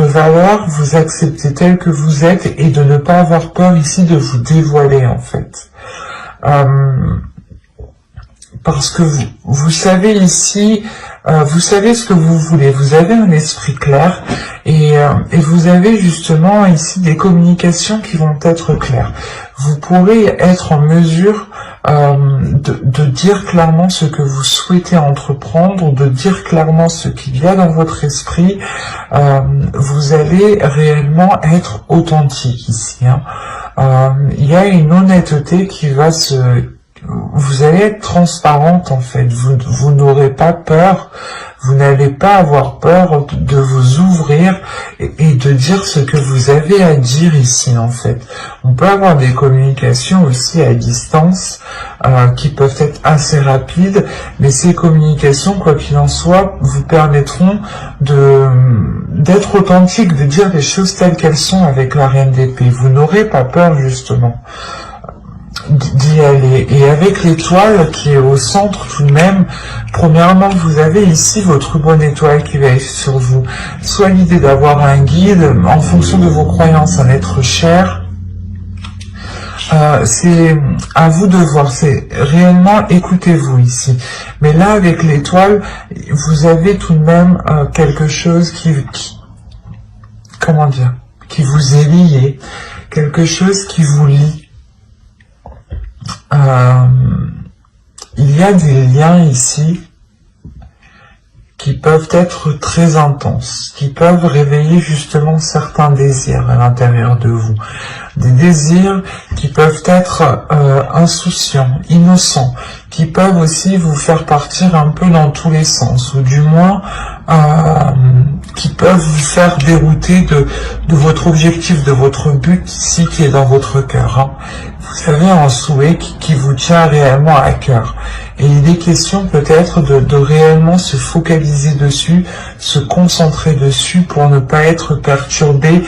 valeur, vous accepter tel que vous êtes et de ne pas avoir peur ici de vous dévoiler en fait. Parce que vous savez ici, vous savez ce que vous voulez, vous avez un esprit clair et vous avez justement ici des communications qui vont être claires. Vous pourrez être en mesure de dire clairement ce que vous souhaitez entreprendre, de dire clairement ce qu'il y a dans votre esprit. Vous allez réellement être authentique ici. Il y a une honnêteté qui va vous allez être transparente en fait, vous n'aurez pas peur, vous n'allez pas avoir peur de vous ouvrir et de dire ce que vous avez à dire ici en fait. On peut avoir des communications aussi à distance qui peuvent être assez rapides, mais ces communications, quoi qu'il en soit, vous permettront d'être authentique, de dire les choses telles qu'elles sont avec la Reine d'Épée. Vous n'aurez pas peur justement d'y aller. Et avec l'étoile qui est au centre tout de même, premièrement, vous avez ici votre bonne étoile qui va être sur vous. Soit l'idée d'avoir un guide, en fonction de vos croyances, un être cher. C'est à vous de voir, c'est réellement écoutez-vous ici. Mais là, avec l'étoile, vous avez tout de même quelque chose comment dire, qui vous est lié, quelque chose qui vous lie. Il y a des liens ici qui peuvent être très intenses, qui peuvent réveiller justement certains désirs à l'intérieur de vous. Des désirs qui peuvent être insouciants, innocents, qui peuvent aussi vous faire partir un peu dans tous les sens, ou du moins qui peuvent vous faire dérouter de votre objectif, de votre but ici qui est dans votre cœur. Vous avez un souhait qui vous tient réellement à cœur. Et il est question peut-être de réellement se focaliser dessus, se concentrer dessus pour ne pas être perturbé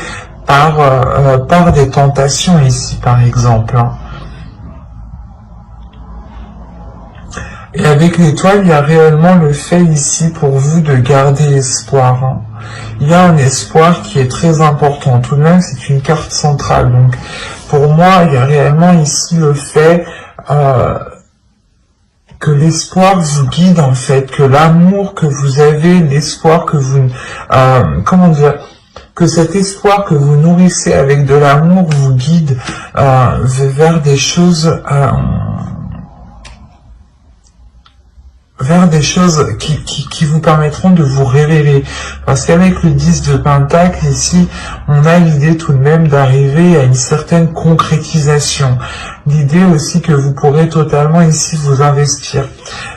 par des tentations ici par exemple. Et avec l'étoile, il y a réellement le fait ici pour vous de garder espoir. Il y a un espoir qui est très important. Tout de même, c'est une carte centrale. Donc, pour moi, il y a réellement ici le fait que l'espoir vous guide en fait, que l'amour que vous avez, l'espoir que vous... comment dire, que cet espoir que vous nourrissez avec de l'amour vous guide vers des choses... vers des choses qui vous permettront de vous révéler. Parce qu'avec le 10 de Pentacle, ici, on a l'idée tout de même d'arriver à une certaine concrétisation. L'idée aussi que vous pourrez totalement ici vous investir.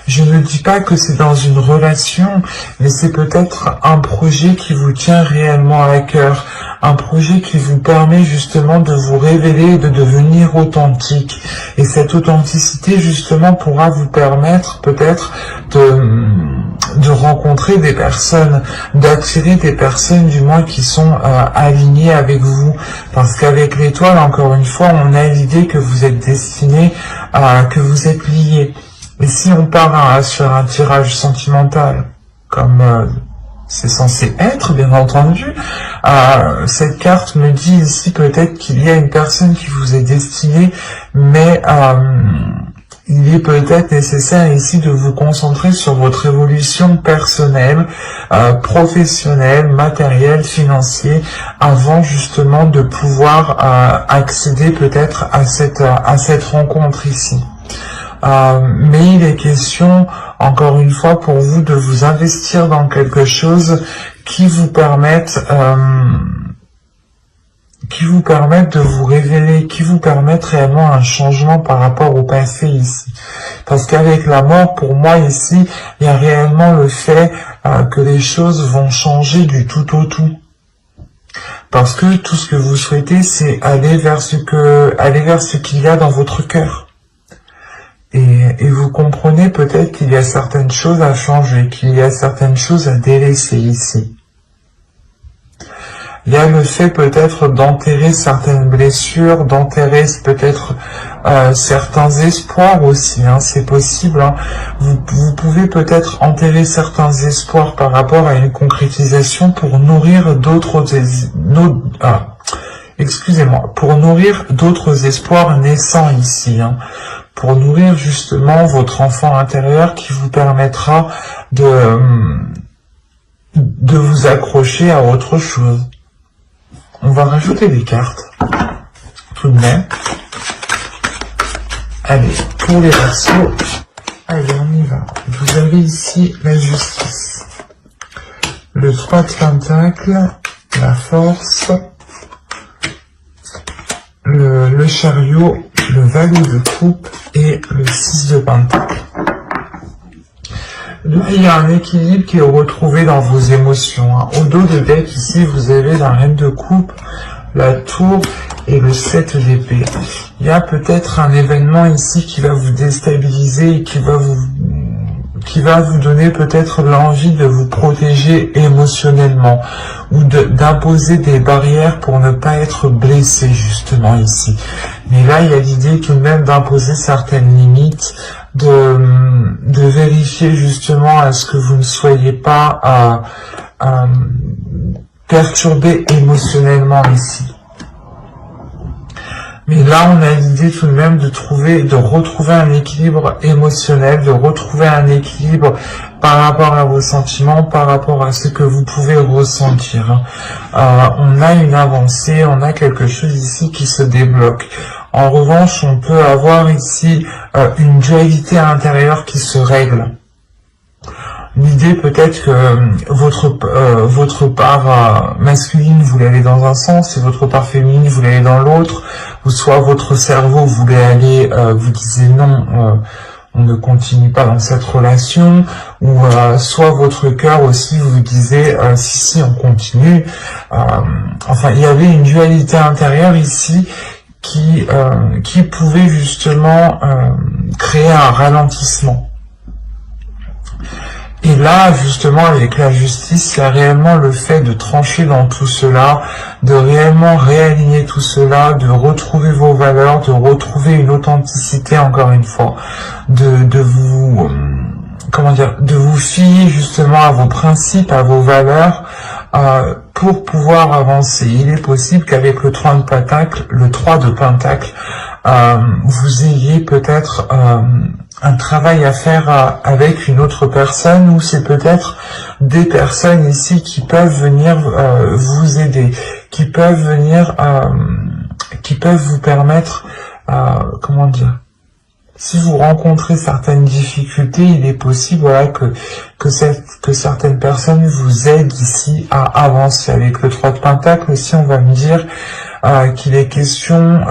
Je ne dis pas que c'est dans une relation, mais c'est peut-être un projet qui vous tient réellement à cœur. Un projet qui vous permet justement de vous révéler et de devenir authentique. Et cette authenticité justement pourra vous permettre peut-être de rencontrer des personnes, d'attirer des personnes du moins qui sont alignées avec vous. Parce qu'avec l'étoile, encore une fois, on a l'idée que vous êtes destiné, que vous êtes liés. Et si on part sur un tirage sentimental, comme c'est censé être, bien entendu, cette carte me dit ici peut-être qu'il y a une personne qui vous est destinée, mais il est peut-être nécessaire ici de vous concentrer sur votre évolution personnelle, professionnelle, matérielle, financière, avant justement de pouvoir accéder peut-être à cette rencontre ici. Mais il est question, encore une fois, pour vous de vous investir dans quelque chose qui vous permette de vous révéler, qui vous permette réellement un changement par rapport au passé ici. Parce qu'avec la mort, pour moi ici, il y a réellement le fait que les choses vont changer du tout au tout. Parce que tout ce que vous souhaitez, c'est aller vers ce qu'il y a dans votre cœur. Et vous comprenez peut-être qu'il y a certaines choses à changer, qu'il y a certaines choses à délaisser ici. Il y a le fait peut-être d'enterrer certaines blessures, d'enterrer peut-être certains espoirs aussi, hein, c'est possible. Hein. Vous pouvez peut-être enterrer certains espoirs par rapport à une concrétisation pour nourrir d'autres pour nourrir d'autres espoirs naissants ici, hein, pour nourrir justement votre enfant intérieur qui vous permettra de vous accrocher à autre chose. On va rajouter des cartes, tout de même. Allez, pour les Verseaux, allez, on y va. Vous avez ici la justice, le 3 de Pentacles, la force, le chariot, le valet de coupe et le 6 de Pentacle. Là, il y a un équilibre qui est retrouvé dans vos émotions. Hein. Au dos de deck, ici, vous avez la reine de coupe, la tour et le 7 d'épée. Il y a peut-être un événement ici qui va vous déstabiliser et qui va vous donner peut-être l'envie de vous protéger émotionnellement ou d'imposer des barrières pour ne pas être blessé justement ici. Mais là, il y a l'idée tout de même d'imposer certaines limites, de vérifier justement à ce que vous ne soyez pas perturbé émotionnellement ici. Mais là, on a l'idée tout de même de retrouver un équilibre émotionnel, de retrouver un équilibre par rapport à vos sentiments, par rapport à ce que vous pouvez ressentir. On a une avancée, on a quelque chose ici qui se débloque. En revanche, on peut avoir ici une dualité intérieure qui se règle. L'idée peut-être que votre part masculine voulait aller dans un sens et votre part féminine voulait aller dans l'autre, ou soit votre cerveau voulait aller, vous disiez non, on ne continue pas dans cette relation, ou soit votre cœur aussi vous disait si on continue. Enfin, il y avait une dualité intérieure ici qui pouvait justement créer un ralentissement. Et là, justement, avec la justice, il y a réellement le fait de trancher dans tout cela, de réellement réaligner tout cela, de retrouver vos valeurs, de retrouver une authenticité, encore une fois, de vous fier justement à vos principes, à vos valeurs, pour pouvoir avancer. Il est possible qu'avec le 3 de Pentacle, vous ayez peut-être un travail à faire avec une autre personne, ou c'est peut-être des personnes ici qui peuvent venir vous aider, qui peuvent venir, qui peuvent vous permettre, comment dire, si vous rencontrez certaines difficultés, il est possible, voilà, que certaines personnes vous aident ici à avancer. Avec le 3 de Pentacle aussi, on va me dire qu'il est question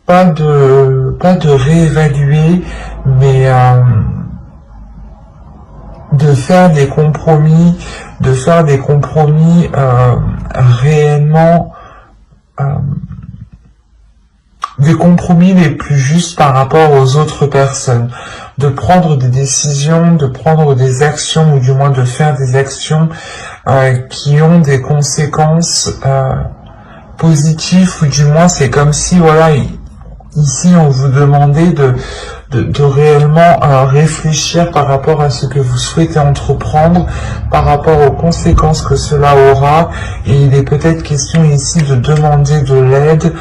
pas de réévaluer, mais de faire des compromis, réellement, des compromis les plus justes par rapport aux autres personnes, de prendre des décisions, de prendre des actions, ou du moins de faire des actions qui ont des conséquences positives, ou du moins c'est comme si, voilà, ici on vous demandait de réellement réfléchir par rapport à ce que vous souhaitez entreprendre, par rapport aux conséquences que cela aura, et il est peut-être question ici de demander de l'aide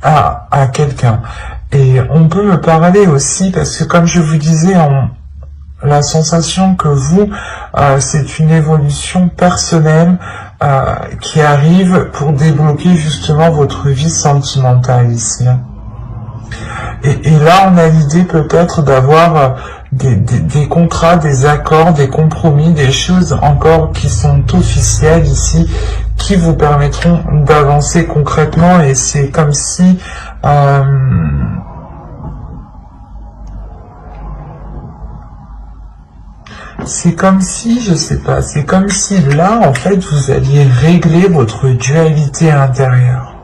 à quelqu'un. Et on peut me parler aussi, parce que comme je vous disais, la sensation que vous, c'est une évolution personnelle qui arrive pour débloquer justement votre vie sentimentale ici. Et là, on a l'idée peut-être d'avoir des contrats, des accords, des compromis, des choses encore qui sont officielles ici, qui vous permettront d'avancer concrètement, et c'est comme si je sais pas, c'est comme si là, en fait, vous alliez régler votre dualité intérieure.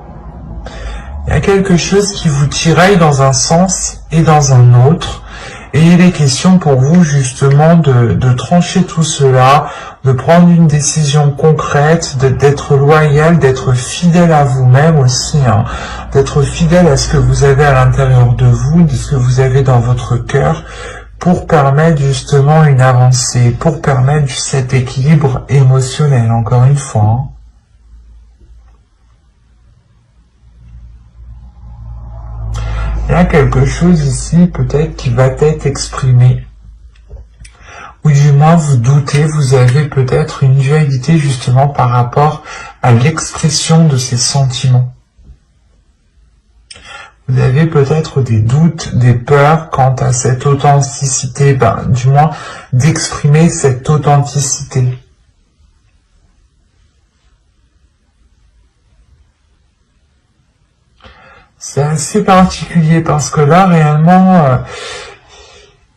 Il y a quelque chose qui vous tiraille dans un sens et dans un autre, et il est question pour vous justement de trancher tout cela, de prendre une décision concrète, d'être loyal, d'être fidèle à vous-même aussi, hein, d'être fidèle à ce que vous avez à l'intérieur de vous, de ce que vous avez dans votre cœur, pour permettre justement une avancée, pour permettre cet équilibre émotionnel, encore une fois. Hein. Il y a quelque chose ici, peut-être, qui va être exprimé. Ou du moins, vous doutez, vous avez peut-être une dualité, justement, par rapport à l'expression de ces sentiments. Vous avez peut-être des doutes, des peurs quant à cette authenticité, du moins, d'exprimer cette authenticité. C'est assez particulier parce que là, réellement,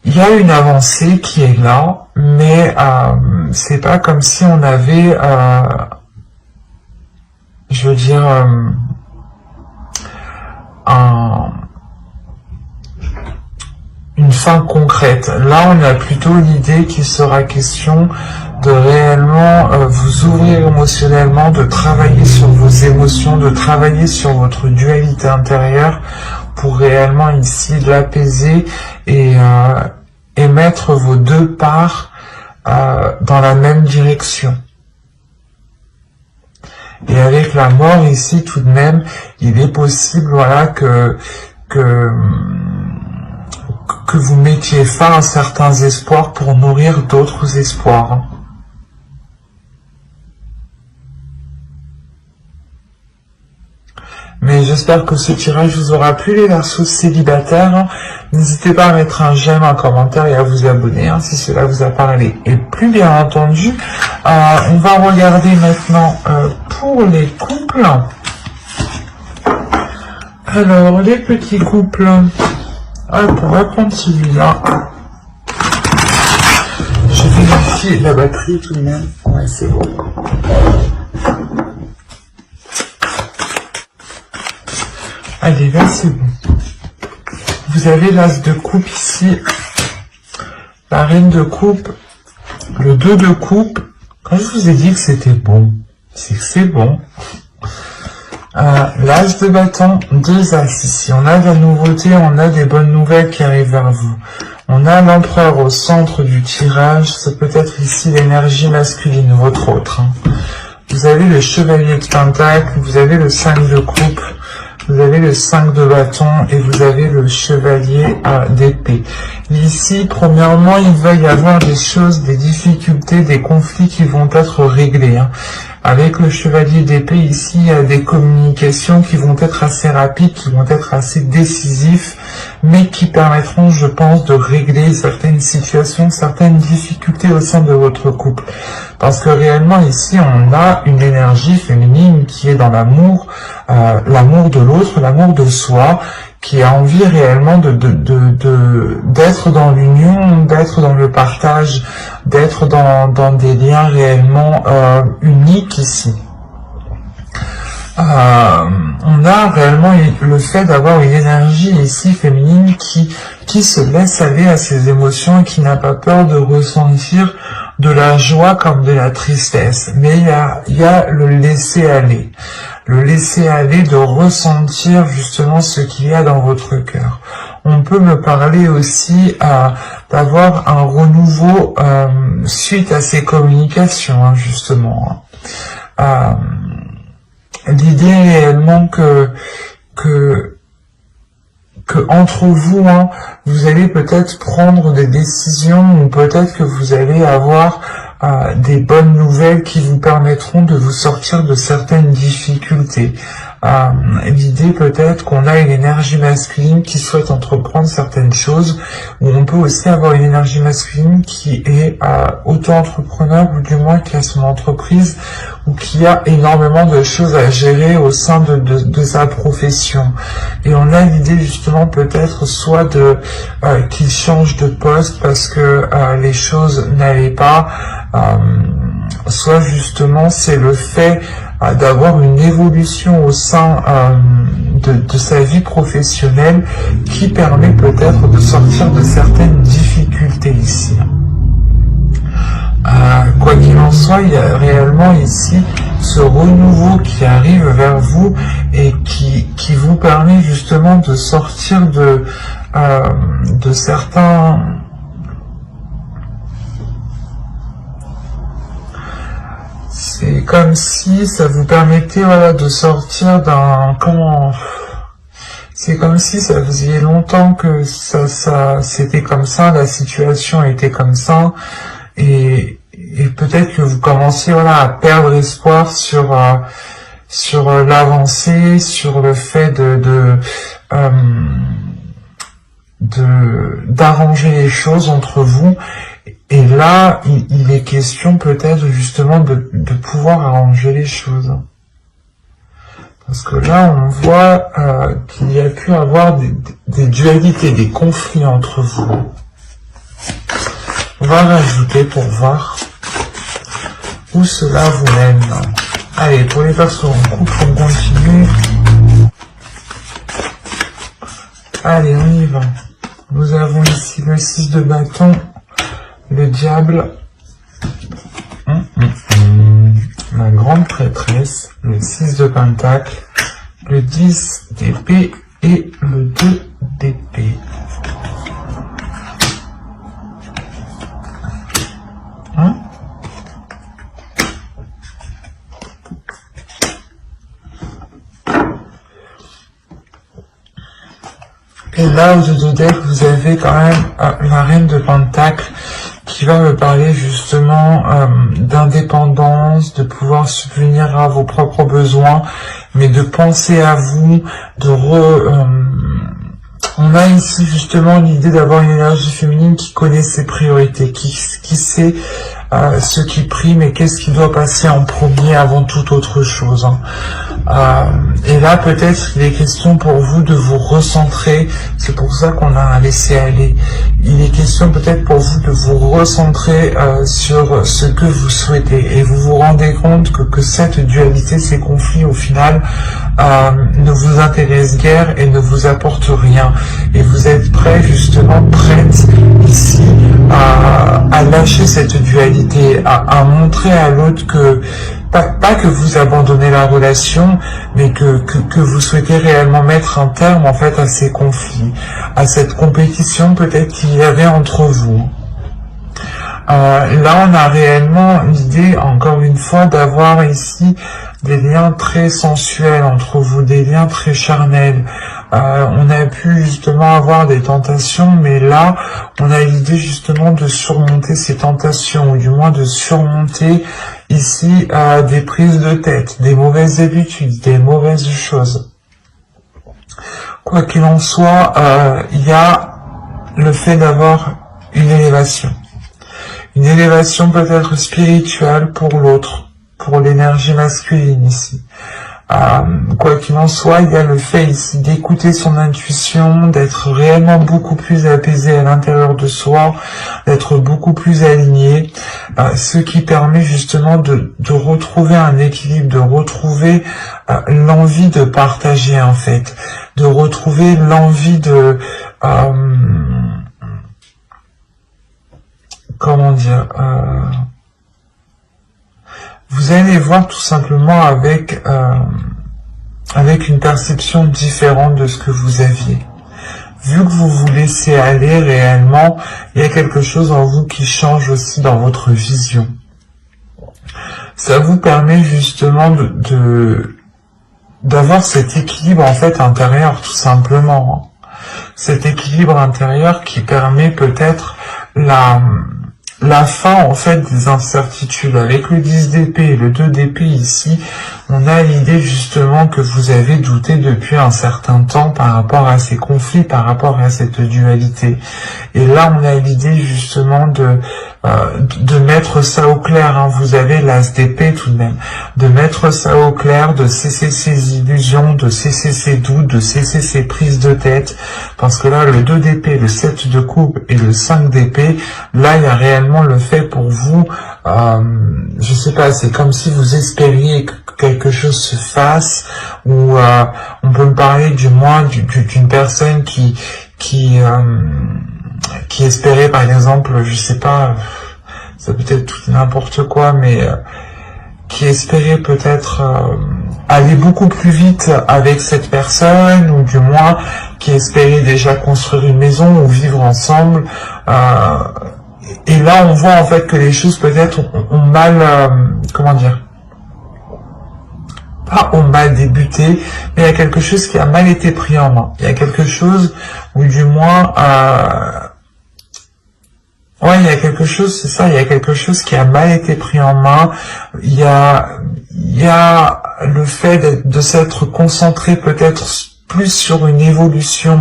il y a une avancée qui est là, mais c'est pas comme si on avait, je veux dire, une fin concrète. Là, on a plutôt l'idée qu'il sera question de réellement vous ouvrir émotionnellement, de travailler sur vos émotions, de travailler sur votre dualité intérieure pour réellement ici l'apaiser et mettre vos deux parts dans la même direction. Et avec la mort ici, tout de même, il est possible, voilà, que vous mettiez fin à certains espoirs pour nourrir d'autres espoirs. Mais j'espère que ce tirage vous aura plu, les Verseaux célibataires. N'hésitez pas à mettre un j'aime, un commentaire et à vous abonner si cela vous a parlé. Et plus bien entendu, on va regarder maintenant pour les couples. Alors, les petits couples, pour répondre celui-là, je vérifie la batterie tout de même. Ouais, c'est bon. Allez, là c'est bon. Vous avez l'as de coupe ici, la reine de coupe, le 2 de coupe. Quand je vous ai dit que c'était bon, c'est que c'est bon. L'as de bâton, 2 as ici. On a de la nouveauté, on a des bonnes nouvelles qui arrivent vers vous. On a l'empereur au centre du tirage, c'est peut-être ici l'énergie masculine, votre autre. Hein. Vous avez le chevalier de pentacle, vous avez le 5 de coupe, vous avez le 5 de bâton et vous avez le chevalier d'épée. Ici, premièrement, il va y avoir des choses, des difficultés, des conflits qui vont être réglés. Hein. Avec le chevalier d'épée, ici, il y a des communications qui vont être assez rapides, qui vont être assez décisifs, mais qui permettront, je pense, de régler certaines situations, certaines difficultés au sein de votre couple. Parce que réellement, ici, on a une énergie féminine qui est dans l'amour, l'amour de l'autre, l'amour de soi, qui a envie réellement d'être dans l'union, d'être dans le partage, d'être dans des liens réellement uniques ici. On a réellement le fait d'avoir une énergie ici féminine qui se laisse aller à ses émotions et qui n'a pas peur de ressentir de la joie comme de la tristesse. Mais il y a le laisser aller. Le laisser aller, de ressentir justement ce qu'il y a dans votre cœur. On peut me parler aussi d'avoir un renouveau suite à ces communications, hein, justement. L'idée réellement que entre vous, hein, vous allez peut-être prendre des décisions ou peut-être que vous allez avoir des bonnes nouvelles qui vous permettront de vous sortir de certaines difficultés. L'idée peut-être qu'on a une énergie masculine qui souhaite entreprendre certaines choses, ou on peut aussi avoir une énergie masculine qui est auto-entrepreneur, ou du moins qui a son entreprise, ou qui a énormément de choses à gérer au sein de sa profession. Et on a l'idée justement peut-être soit qu'il change de poste parce que les choses n'allaient pas, soit justement c'est le fait d'avoir une évolution au sein de sa vie professionnelle qui permet peut-être de sortir de certaines difficultés ici. Quoi qu'il en soit, il y a réellement ici ce renouveau qui arrive vers vous et qui vous permet justement de sortir de certains... C'est comme si ça vous permettait, voilà, de sortir d'un... C'est comme si ça faisait longtemps que c'était comme ça, la situation était comme ça, et peut-être que vous commenciez, voilà, à perdre espoir sur l'avancée, sur le fait d'arranger les choses entre vous. Et là, il est question peut-être justement de pouvoir arranger les choses. Parce que là, on voit qu'il y a pu avoir des dualités, des conflits entre vous. On va rajouter pour voir où cela vous mène. Allez, pour les personnes en couple, on continue. Allez, on y va. Nous avons ici le 6 de bâton, le diable, la grande prêtresse, le 6 de pentacle, le 10 d'épée et le 2 d'épée. Et là, au dos deck, vous avez quand même la reine de pentacle qui va me parler justement d'indépendance, de pouvoir subvenir à vos propres besoins, mais de penser à vous, on a ici justement l'idée d'avoir une énergie féminine qui connaît ses priorités, qui sait ce qui prime et qu'est-ce qui doit passer en premier avant toute autre chose. Et là, peut-être, il est question pour vous de vous recentrer. C'est pour ça qu'on a un laisser-aller. Il est question peut-être pour vous de vous recentrer sur ce que vous souhaitez. Et vous vous rendez compte que cette dualité, ces conflits, au final, ne vous intéressent guère et ne vous apportent rien. Et vous êtes prêt, justement, prête ici à lâcher cette dualité, à montrer à l'autre que pas que vous abandonnez la relation, mais que vous souhaitez réellement mettre un terme en fait à ces conflits, à cette compétition peut-être qu'il y avait entre vous. Là, on a réellement l'idée, encore une fois, d'avoir ici des liens très sensuels entre vous, des liens très charnels. On a pu justement avoir des tentations, mais là, on a l'idée justement de surmonter ces tentations, ou du moins de surmonter ici des prises de tête, des mauvaises habitudes, des mauvaises choses. Quoi qu'il en soit, il y a le fait d'avoir une élévation. Une élévation peut-être spirituelle pour l'autre, pour l'énergie masculine ici. Quoi qu'il en soit, il y a le fait ici d'écouter son intuition, d'être réellement beaucoup plus apaisé à l'intérieur de soi, d'être beaucoup plus aligné, ce qui permet justement de retrouver un équilibre, de retrouver l'envie de partager en fait, de retrouver l'envie de... comment dire, vous allez voir tout simplement avec une perception différente de ce que vous aviez. Vu que vous vous laissez aller réellement, il y a quelque chose en vous qui change aussi dans votre vision. Ça vous permet justement d'avoir cet équilibre en fait intérieur tout simplement. Cet équilibre intérieur qui permet peut-être la fin en fait des incertitudes. Avec le 10 d'épée et le 2 d'épée ici, on a l'idée justement que vous avez douté depuis un certain temps par rapport à ces conflits, par rapport à cette dualité. Et là, on a l'idée justement de mettre ça au clair. Hein. Vous avez l'as d'épée tout de même. De mettre ça au clair, de cesser ces illusions, de cesser ces doutes, de cesser ces prises de tête. Parce que là, le 2 d'épée, le 7 de coupe et le 5 d'épée, là, il y a réellement le fait pour vous, je sais pas, c'est comme si vous espériez que quelque chose se fasse, ou on peut me parler du moins d'une personne qui espérait par exemple, je sais pas, c'est peut-être tout n'importe quoi, mais qui espérait peut-être aller beaucoup plus vite avec cette personne, ou du moins qui espérait déjà construire une maison ou vivre ensemble. Et là, on voit en fait que les choses peut-être ont mal, comment dire, pas ont mal débuté, mais il y a quelque chose qui a mal été pris en main. Il y a quelque chose, ou du moins, ouais, il y a quelque chose, c'est ça, il y a quelque chose qui a mal été pris en main. Il y a le fait de s'être concentré peut-être plus sur une évolution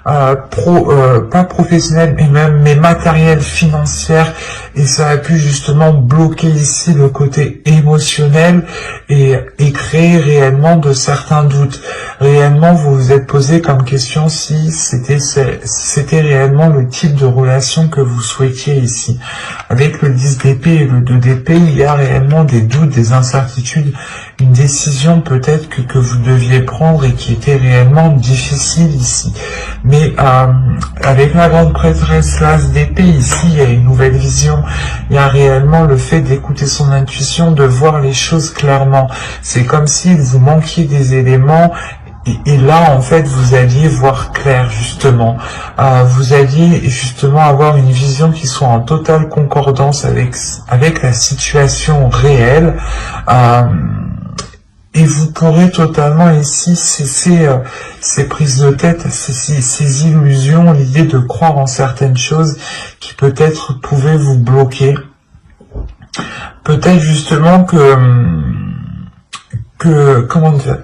pas professionnelle, mais matérielle, financière, et ça a pu justement bloquer ici le côté émotionnel et créer réellement de certains doutes. Réellement, vous vous êtes posé comme question si c'était réellement le type de relation que vous souhaitiez ici. Avec le 10 d'épée et le 2 d'épée, il y a réellement des doutes, des incertitudes, une décision peut-être que vous deviez prendre et qui était réellement difficile ici. Mais avec la grande prêtresse, l'as d'épée, ici, il y a une nouvelle vision. Il y a réellement le fait d'écouter son intuition, de voir les choses clairement. C'est comme si vous manquiez des éléments. Et là, en fait, vous alliez voir clair, justement. Vous alliez, justement, avoir une vision qui soit en totale concordance avec la situation réelle. Et vous pourrez totalement ici cesser ces prises de tête, ces illusions, l'idée de croire en certaines choses qui peut-être pouvaient vous bloquer. Peut-être justement comment dire,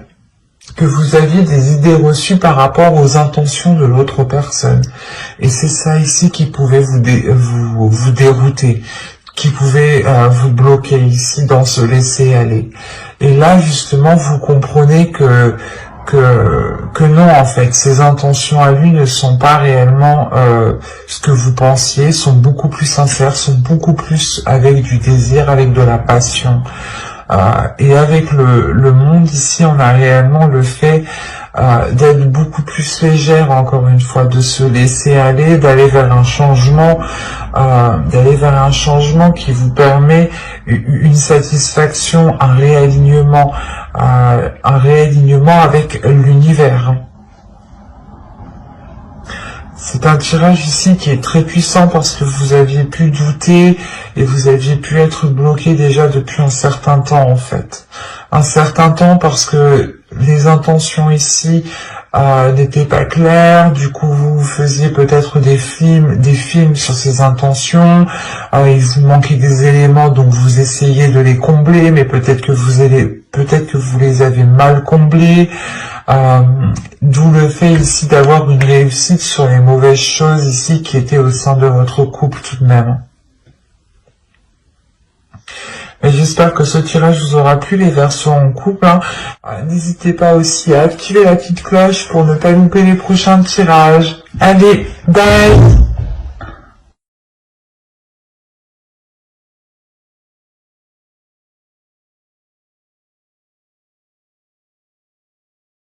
que vous aviez des idées reçues par rapport aux intentions de l'autre personne. Et c'est ça ici qui pouvait vous dérouter, qui pouvait vous bloquer ici dans ce laisser aller. Et là, justement, vous comprenez que non, en fait, ces intentions à lui ne sont pas réellement ce que vous pensiez, sont beaucoup plus sincères, sont beaucoup plus avec du désir, avec de la passion. Et avec le monde ici, on a réellement le fait d'être beaucoup plus légère, encore une fois, de se laisser aller, d'aller vers un changement, qui vous permet une satisfaction, un réalignement avec l'univers. C'est un tirage ici qui est très puissant parce que vous aviez pu douter et vous aviez pu être bloqué déjà depuis un certain temps, en fait. Un certain temps parce que les intentions ici n'étaient pas claires, du coup vous faisiez peut-être des films sur ces intentions, il vous manquait des éléments donc vous essayez de les combler, mais peut-être que vous les avez mal comblés. D'où le fait ici d'avoir une réussite sur les mauvaises choses ici qui étaient au sein de votre couple tout de même. Et j'espère que ce tirage vous aura plu, les versions en couple. N'hésitez pas aussi à activer la petite cloche pour ne pas louper les prochains tirages. Allez, bye!